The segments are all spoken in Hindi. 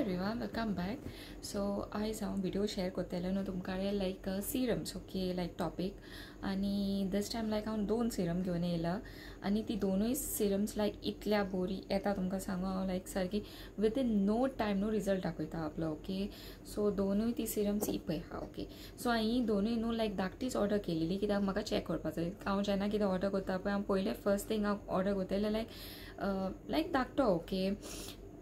everyone, welcome back. So आयज हांव व्हिडिओ शेअर करतलें न्हू तुमकां लायक सिरम्स ओके लायक टॉपिक आनी दिस टायम लायक हांव 2 सिरम घेवन येयला आनी ती दोनूय सिरम्स लायक इतल्या बरी येता तुमकां सांगू हांव लायक सारकी विदीन नो टायम न्हू रिजल्ट दाखयता आपलो ओके. सो दोनूय ती सिरम्स इपय हा ओके. सो हांव ही दोनूय न्हू लायक धाकटीच ऑर्डर केलेली कित्याक म्हाका चॅक करपा जाय. हांव जेन्ना कितें ऑर्डर करता पळय हांव पयलें फर्स्ट थिंग हांव ऑर्डर करतलें लायक धाकटो ओके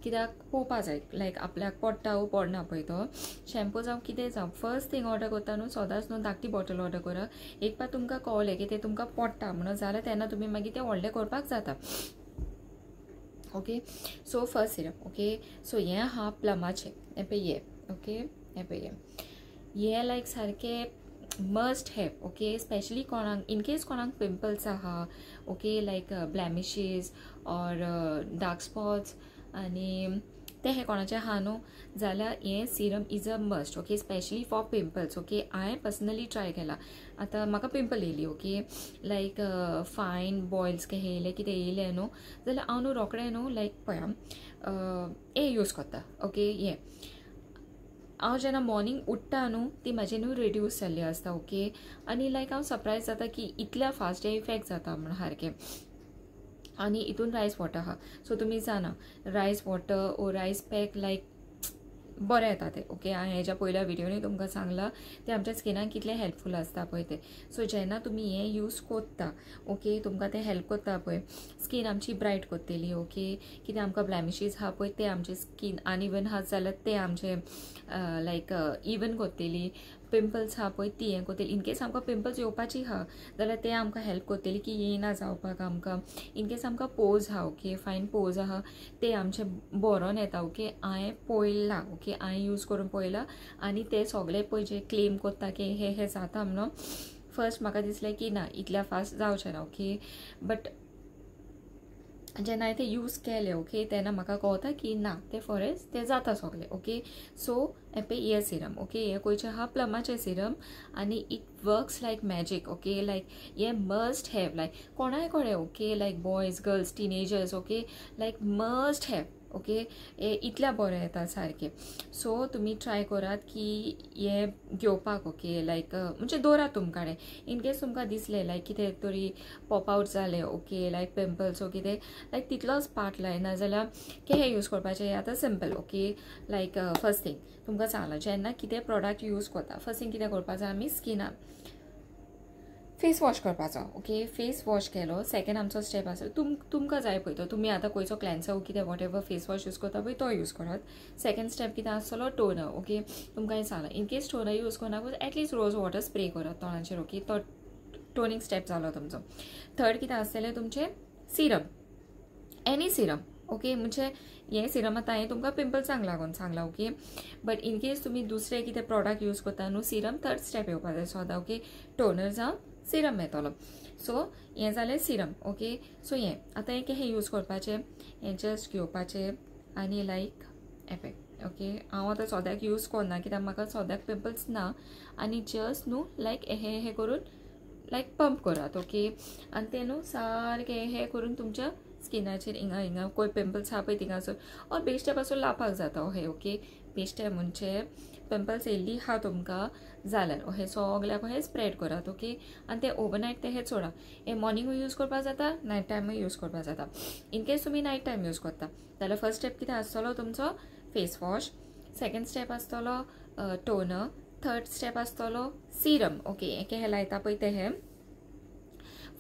कित्याक पळोवपा जाय लायक आपल्याक पडटा वो पडना पळय तो शॅम्पू जावं कितें जावं फर्स्ट थिंग ऑर्डर करता न्हू सदांच न्हू धाकटी बॉटल ऑर्डर करा. एक पार तुमकां कळलें की तें तुमकां पडटा म्हणून जाल्यार तेन्ना तुमी मागीर तें व्हडलें करपाक जाता okay. So first serum okay. So हें आहा प्लमाचें हें पळय हें ओके हें पळय हें लायक सारकें मस्ट हॅव ओके. स्पेशली कोणाक इन केस कोणाक पिंपल्स आहा okay like blemishes or dark spots आनी ते कोणाचे आहा न्हू जाल्यार हें serum is a must okay specially for pimples okay. हांवें पर्सनली ट्राय केला. आतां म्हाका पिंपल येयली ओके लायक फायन बॉयल्स के येयले कितें येयले न्हू जाल्यार हांव न्हू रोखडें न्हू लायक पळया हें यूज करता ओके. हें हांव जेन्ना मॉर्निंग उठ्ठा न्हू ती म्हाजी न्हू रिड्यूस जाल्ली आसता ओके. आनी लायक हांव सरप्रायज जाता की इतल्या फास्ट हे इफेक्ट जाता म्हण सारकें. आनी हितून रायस वॉटर आहा सो तुमी जाणा रायस वॉटर ओ रायस पॅक लायक बरें येता ते ओके. हांवें हेज्या पयल्या व्हिडिओनी तुमकां सांगलां ते आमच्या स्किनाक कितलें हेल्पफूल आसता पळय ते. सो जेन्ना तुमी हें यूज कोत्ता ओके तुमकां तें हेल्प कोत्ता पळय स्कीन आमची ब्रायट कोत्तेली ओके. कितें आमकां ब्लॅमिशीज आहा पळय ते आमचे स्कीन अनइवन आहा जाल्यार ते आमचे लायक इवन कोत्तेली. पिंपल्स आहा पळय ती हें कोत्तेली. इन केस आमकां पिंपल्स येवपाची आहा जाल्यार ते आमकां हेल्प कोत्तेली की येयना जावपाक आमकां. इन केस आमकां पोज आहा ओके फायन पोज आहा ते आमचे बरोन येता ओके. हांवें पळयलां ओके हांवें यूज करून पळयलां आनी ते सगळे पळय जे क्लेम कोत्ता की हे जाता म्हणून फर्स्ट म्हाका दिसलें की ना इतल्या फास्ट जावचें ना ओके. बट जेन्ना हांवें तें यूज केलें ओके तेन्ना म्हाका कळटा की ना तें फॉरेस्ट तें जाता सगळें ओके. सो हें पळय हें सिरम ओके हें खंयचें आहा प्लमाचें सिरम आनी it works like magic okay. Like हें मस्ट हॅव लायक कोणाय कडेन okay like boys girls teenagers okay like must have okay. हे इतल्या बरें येता सारकें. सो तुमी ट्राय करात की हें घेवपाक ओके लायक म्हणजे दवरात तुमचे कडेन. इन केस तुमकां दिसलें लायक कितें तरी पॉप आवट जालें ओके लायक पिंपल्स ओ कितें लायक तितलोच पार्ट लायना जाल्यार हें यूज करपाचें. आतां सिंपल ओके लायक फर्स्ट थिंग तुमकां सांगलां जेन्ना कितें प्रोडक्ट यूज करता फर्स्ट थिंग कितें करपाचें आमी स्किनाक फेस वॉश करपाचो ओके. फेस वॉश केलो सेकेंड आमचो स्टेप आसा तुमकां जाय पळय तो तुमी आतां खंयचो क्लॅन्सर कितें what ever face wash use करता पळय तो यूज करात. सेकेंड स्टेप कितें आसतलो टोनर ओके. तुमकां हांवें सांगलां इन केस टोनर यूज करना पळय एटलीस्ट रोज वॉटर स्प्रे करात तोंडाचेर ओके. तो टोनिंग स्टेप जालो तुमचो. थर्ड कितें आसतलें तुमचें सिरम एनी सिरम ओके. म्हणजे हें सिरम आतां हांवें तुमकां पिंपल्सांक लागून सांगलां ओके. बट इन केस तुमी दुसरे कितें प्रोडक्ट यूज करता न्हू सिरम थर्ड स्टेप येवपा जाय सदां ओके. टोनर जावं सिरम येतलो. सो हें जालें सिरम ओके. सो हें आतां हें यूज करपाचें हें जस्ट घेवपाचें आनी लायक एफेक्ट ओके. हांव आतां सोद्याक यूज करना कित्याक म्हाका सोद्याक पिंपल्स ना आनी जस्ट न्हू लायक हे करून लायक पंप करात ओके. आनी तें न्हू सारकें हे करून तुमच्या स्किनाचेर हिंगा कोण पिंपल्स आहा पळय थिंगासर ऑर बेश्टे पासून लावपाक जाता हे ओके. बेश्टे म्हणजे पिंपल्स येयल्ली आहा तुमकां जाल्यार हे सगल्याक हे स्प्रेड करात ओके. आनी ते ओवरनायट ते हे सोडा. हे मॉर्निंगूय यूज करपा जाता नायट टायमूय यूज करपा जाता. इन केस तुमी नायट टायम यूज करता जाल्यार फर्स्ट स्टेप कितें आसतलो तुमचो फेस वॉश. सेकेंड स्टेप आसतलो टोनर. थर्ड स्टेप आसतलो सिरम ओके हे लायता पळय ते हे.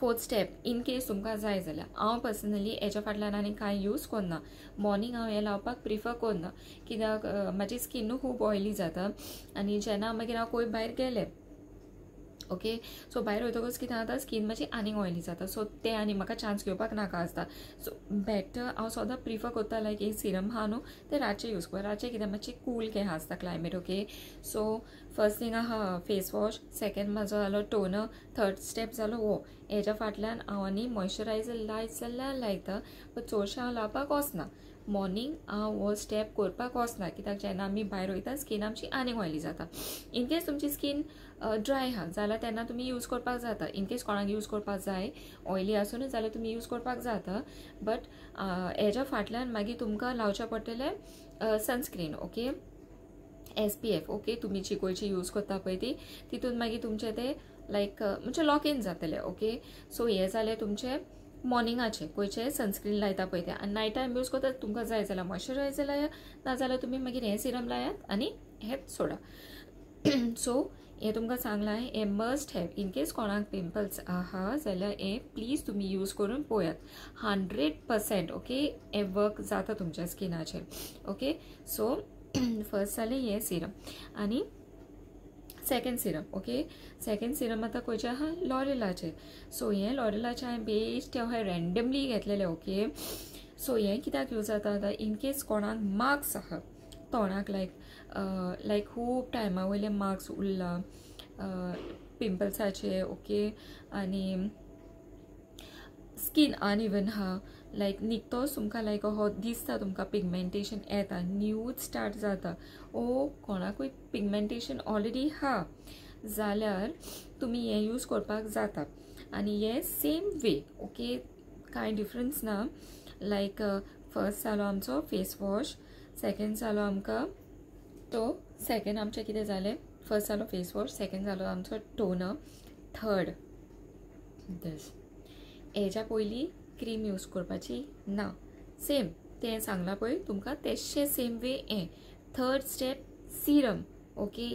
फोर्थ स्टेप इन केस तुमकां जाय जाल्यार हांव पर्सनली हेच्या फाटल्यान आनी कांय यूज करना. मॉर्निंग हांव हें लावपाक प्रिफर करना कित्याक म्हाजी स्कीन न्हू खूब ऑयली जाता आनी जेन्ना मागीर हांव खंय भायर गेलें ओके. सो भायर वयतकच कितें जाता स्कीन म्हाजी आनीक ऑयली जाता सो ते आनी म्हाका चान्स घेवपाक नाका आसता. सो बेटर हांव सदां प्रिफर करता लायक एक सिरम आहा न्हू ते रातचें यूज कर. रातचें कितें मातशें कूल कें आसता climate okay. So first thing आहा फेस वॉश. सेकेंड म्हाजो जालो टोनर. थर्ड स्टेप जालो हो. हेच्या फाटल्यान हांव आनी मॉइश्चरायझर लायत जाल्यार लायता बट चडशें हांव लावपाक वचना. मॉर्निंग हांव हो स्टेप करपाक वचना कित्याक जेन्ना आमी भायर वयता स्कीन आमची आनीक ऑयली जाता. इन केस तुमची स्कीन ड्राय आहा जाल्यार तेन्ना तुमी यूज करपाक जाता. इन केस कोणाक यूज करपाक जाय ऑयली आसूनच जाल्यार तुमी यूज करपाक जाता. बट हेच्या फाटल्यान मागीर तुमकां लावचें पडटलें सनस्क्रीन ओके SPF ओके तुमी जी गोंयची यूज करता पळय ती तितून मागीर तुमचे ते लायक म्हणजे लॉक इन जातले ओके सो हे जाले तुमचे मॉर्निंगाचे गोंयचे सनस्क्रीन लायता पळय ते आनी नायट टायम यूज करता तुमकां जाय जाल्यार मॉइश्चरायझर लाया नाजाल्यार तुमी मागीर हे सिरम लायात आनी हे सोडा सो हे तुमकां सांगलां हे मस्ट हॅव इन केस कोणाक पिंपल्स आहा जाल्यार हे प्लीज तुमी यूज करून पळयात 100% ओके हे वर्क जाता तुमच्या स्किनाचेर ओके सो फर्स्ट जालें हे सिरम आनी second Siram okay second Siram आतां खंयचे आहा लॉरेलाचे सो हे लॉरेलाचे हांवें बेश्टे हांवें रँडमली घेतलेले ओके सो हे कित्याक यूज जाता आतां इन केस कोणाक मार्क्स आहा तोंडाक लायक खूब टायमा वयले मार्क्स उरला पिंपल्साचे ओके आनी स्कीन अनइवन आहा लायक निकतोच तुमकां लायक हो दिसता तुमकां पिगमेंटेशन येता न्यूच स्टार्ट जाता ओ कोणाकूय पिगमेंटेशन ऑलरेडी हा जाल्यार तुमी हे यूज करपाक जाता आनी हे सेम वे ओके कांय डिफरन्स ना लायक फर्स्ट जालो आमचो फेस वॉश सेकंड जालो आमकां तो सेकंड आमचें कितें जालें फर्स्ट जालो फेस वॉश सेकंड जालो आमचो टोनर थर्ड दीस हेच्या पयलीं क्रीम यूज करपाची ना सेम तें सांगलां पळय तुमकां तेशें सेम वे हें थर्ड स्टेप सिरम ओके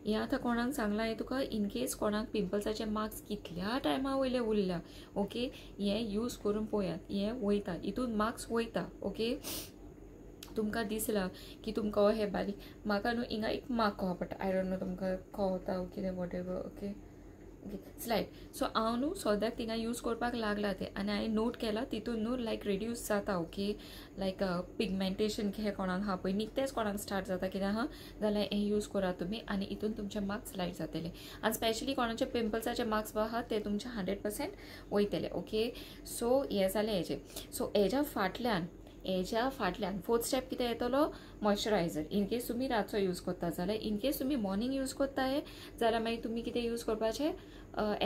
हे आतां कोणाक सांगलां हें तुका इन केस कोणाक पिंपल्साचे मार्क्स कितल्या टायमा वयले उरल्या ओके हे यूज करून पळयात हे वयता हितून मार्क्स वयता ओके तुमकां दिसला की तुमकां हे बारीक म्हाका न्हू हिंगा एक मार्क कहो पडटा आय डोंट नो तुमकां कळटा कितें वॉटेवर ओके ओके स्लायड सो हांव न्हू सद्याक थिंगा यूज करपाक लागला ते आनी हांवें नोट केला तितून न्हू लायक रिड्यूस जाता ओके लायक पिगमेंटेशन हे कोणाक हा पळय निकतेच कोणाक स्टार्ट जाता कित्याक हा जाल्यार हे यूज करात तुमी आनी हितून तुमचे मार्क्स लायट जातले आनी स्पेशली कोणाचे पिंपल्साचे मार्क्स आहा ते तुमचे 100% वयतले ओके सो हे जालें हेजे सो हेज्या फाटल्यान फोर्थ स्टेप कितें येतलो मॉइश्चरायझर इन केस तुमी रातचो यूज करता जाल्यार इन केस तुमी मॉर्निंग यूज करता हे जाल्यार मागीर तुमी कितें यूज करपाचें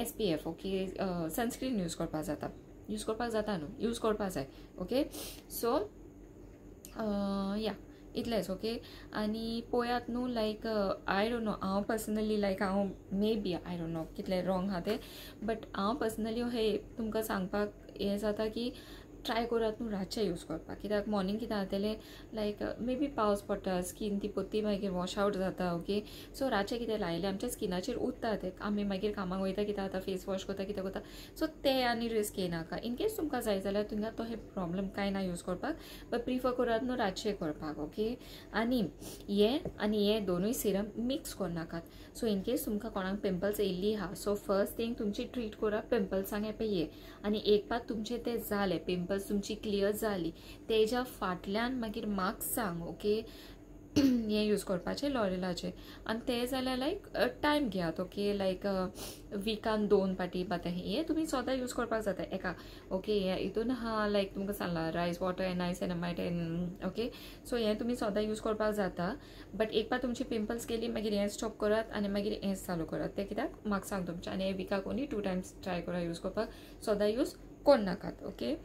SPF ओके सनस्क्रीन यूज करपाक जाता न्हू यूज करपाक जाय ओके सो या इतलेंच ओके आनी पळयात न्हू लायक आय डोंट नो हांव पर्सनली लायक हांव maybe I don't know कितलें रॉंग आहा तें बट हांव पर्सनली हे तुमकां सांगपाक हें जाता की ट्राय करात न्हू रातचें यूज करपाक कित्याक मॉर्निंग कितें जातलें लायक मे बी पावस पडटा स्कीन ती पोत्ती मागीर वॉश आवट जाता ओके सो रातचें कितें लायलें आमच्या स्किनाचेर उरता तें आमी मागीर कामाक वयता कितें जाता फेस वॉश करता कितें करता सो तें आनी रिस्क येनाका इन केस तुमकां जाय जाल्यार तुमकां तो हे प्रॉब्लम कांय ना यूज करपाक बट प्रिफर करात न्हू रातचें करपाक ओके आनी हे दोनूय सिरम मिक्स करनाकात सो इन केस तुमकां कोणाक पिंपल्स येयल्ली आहा सो फर्स्ट थिंग तुमची ट्रीट करा पिंपल्सांक हे पळय आनी एक पात तुमचे ते जाले पिंपल्स तुमची क्लियर जाली तेज्या फाटल्यान मागीर मार्क्स सांग ओके हे यूज करपाचें लॉरेलाचे आनी ते जाल्यार लायक टायम घेयात ओके लायक विकान 2 पाटी बातें हे तुमी सदां यूज करपाक जाता एका ओके हे हितून हा लायक तुमकां सांगलां rice water and niacinamide and okay so हे तुमी सदां यूज करपाक जाता बट एक पार तुमची पिंपल्स गेली मागीर हें स्टॉप करात आनी मागीर हें चालू करात ते कित्याक मार्क्सांक तुमच्या आनी हे विकाक ओन्ली 2 टायम्स ट्राय करा यूज करपाक सदां यूज करनाकात ओके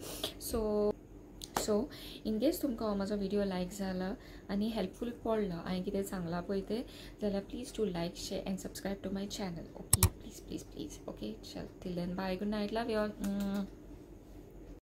सो इन केस तुमकां हो म्हाजो व्हिडिओ लायक जाला आनी हेल्पफूल पडलो हांवें कितें सांगलां पळय तें जाल्यार please to like share and subscribe to my channel okay please okay चल till then bye good night love you all